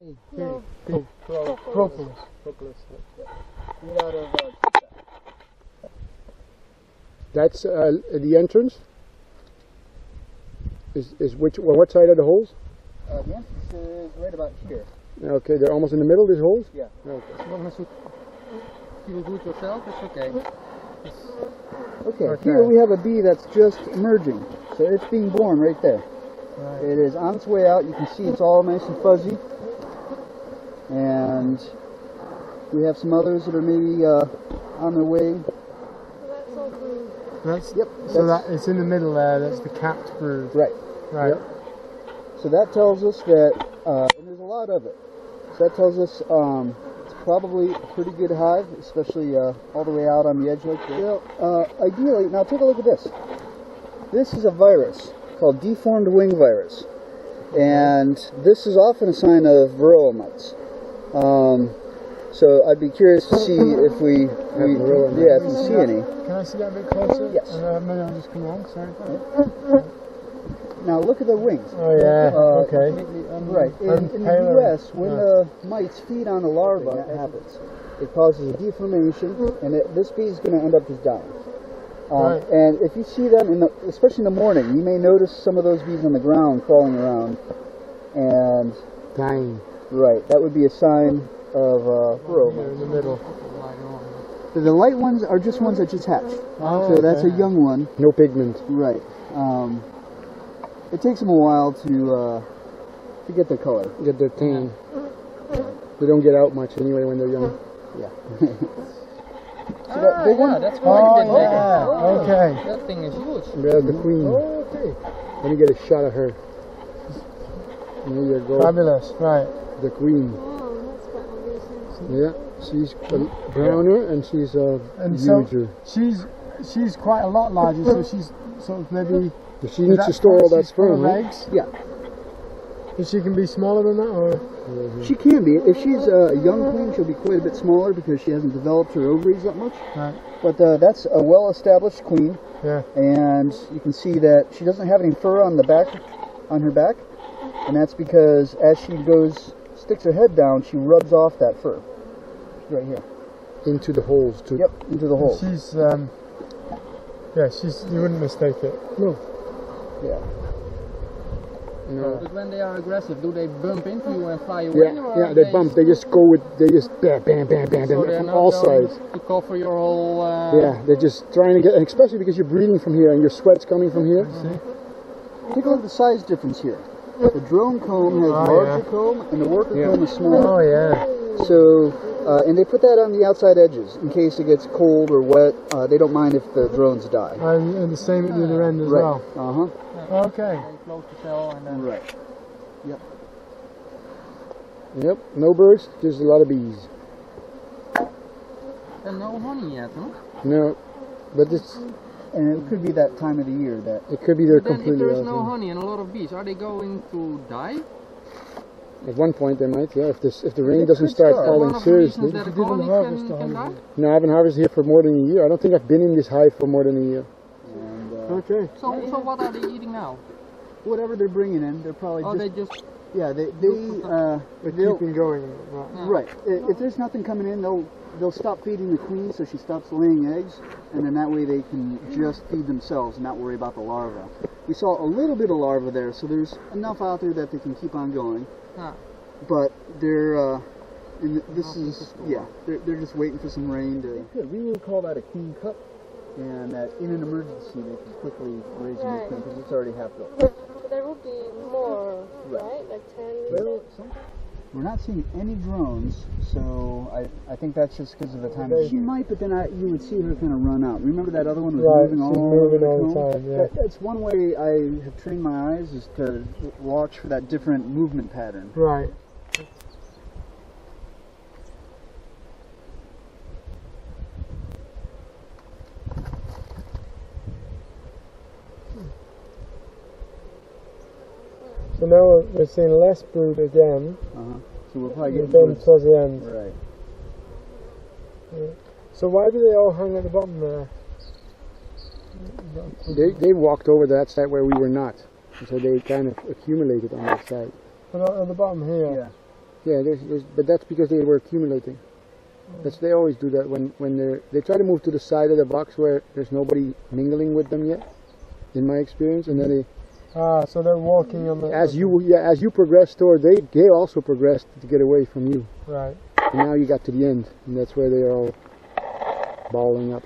No. Propolis. Made out of That's the entrance. Is what side are the holes? the entrance is right about here. Okay, they're almost in the middle. These holes. Yeah. Okay. As long as you feel good yourself, it's okay. Okay, Here we have a bee that's just emerging. So it's being born right there. Right. It is on its way out. You can see it's all nice and fuzzy. And we have some others that are maybe on their way. That's all blue. That's, Yep. so that it's in the middle there. That's the capped brood. Right. Right. Yep. So that tells us that, and there's a lot of it. So that tells us it's probably a pretty good hive, especially all the way out on the edge like this. Well, ideally, now take a look at this. This is a virus called deformed wing virus, and this is often a sign of varroa mites. So I'd be curious to see if we see any. Can I see that a bit closer? Yes. Maybe I'll just come along. Sorry. Now look at the wings. Oh yeah. Okay. Right. In the U.S., when the mites feed on the larva, that happens. It causes a deformation, and this bee is going to end up just dying. Right. And if you see them, especially in the morning, you may notice some of those bees on the ground crawling around. And Dying. right, that would be a sign of varroa Here in mites. the middle. So the light ones are just ones that just hatched. Oh, So that's a okay. young one. No pigment. Right. It takes them a while to get the color. Get the tan. They don't get out much anyway when they're young. Yeah. So that big one? That's quite a bit bigger. Oh, okay. That thing is huge. There's the queen. Okay. Let me get a shot of her. There you go. Fabulous. Right. The queen. Oh, that's quite obvious. Yeah, she's browner and she's And so huger. she's quite a lot larger. So she's sort of maybe. But she needs to store all that she's full sperm, of right? eggs. Yeah. But she can be smaller than that, or She can be. If she's a young queen, she'll be quite a bit smaller because she hasn't developed her ovaries that much. right. But that's a well-established queen, Yeah. and you can see that she doesn't have any fur on the back, on her back, and that's because as she sticks her head down, she rubs off that fur. Right here. Into the holes too. Yep, into the hole. She's you wouldn't mistake it. No. Yeah. No. But when they are aggressive, do they bump into you and fly away? Yeah, or yeah, they bump. They just go with. They just bam, bam, bam, bam, So bam they're from not all going sides. to cover your whole. Yeah, they're just trying to get, and especially because you're breathing from here and your sweat's coming from here. Take a look at the size difference here. The drone comb has larger comb, and the worker comb is smaller. Oh yeah. So, and they put that on the outside edges in case it gets cold or wet. They don't mind if the drones die. And the same at the other end as well. Okay. They close the cell and then. Right. Yep. Yep, no birds, just a lot of bees. And no honey yet, no? No, but it's, And it could be that time of the year that. it could be they're Then if completely there is out. no Yeah. honey and a lot of bees, are they going to die? At one point they might, yeah, if the rain doesn't start start. falling One of the reasons seriously. that a You didn't colony harvest the can honey. die? No, I haven't harvested here for more than a year. I don't think I've been in this hive for more than a year. And Okay. So what are they eating now? whatever they're bringing in, they're probably Oh, just. they just. Yeah, They're they'll. keeping going. Right. Right. If there's nothing coming in, they'll stop feeding the queen, so she stops laying eggs, and then that way they can just feed themselves and not worry about the larva. We saw a little bit of larva there, so there's enough out there that they can keep on going. Ah. But they're, and this is, yeah, they're just waiting for some rain to. Good. We would call that a queen cup, and that in an emergency they can quickly raise a new queen because it's already half built. But there will be more, right? Like 10. Well, we're not seeing any drones, so I think that's just because of the time. She might, but then you would see her kind of run out. Remember that other one was Right, moving she's all moving over all the comb? time, yeah. That's one way I have trained my eyes is to watch for that different movement pattern. Right. So now we're seeing less brood again. So we'll probably We're get getting towards the end. right. So why do they all hang at the bottom there? They walked over that side where we were not, so they kind of accumulated on that side. But at the bottom here. Yeah. Yeah, but that's because they were accumulating. They always do that when they try to move to the side of the box where there's nobody mingling with them yet, in my experience, and then they. So they're walking on the. As you progress toward, they also progressed to get away from you. Right. And now you got to the end, and that's where they are all balling up.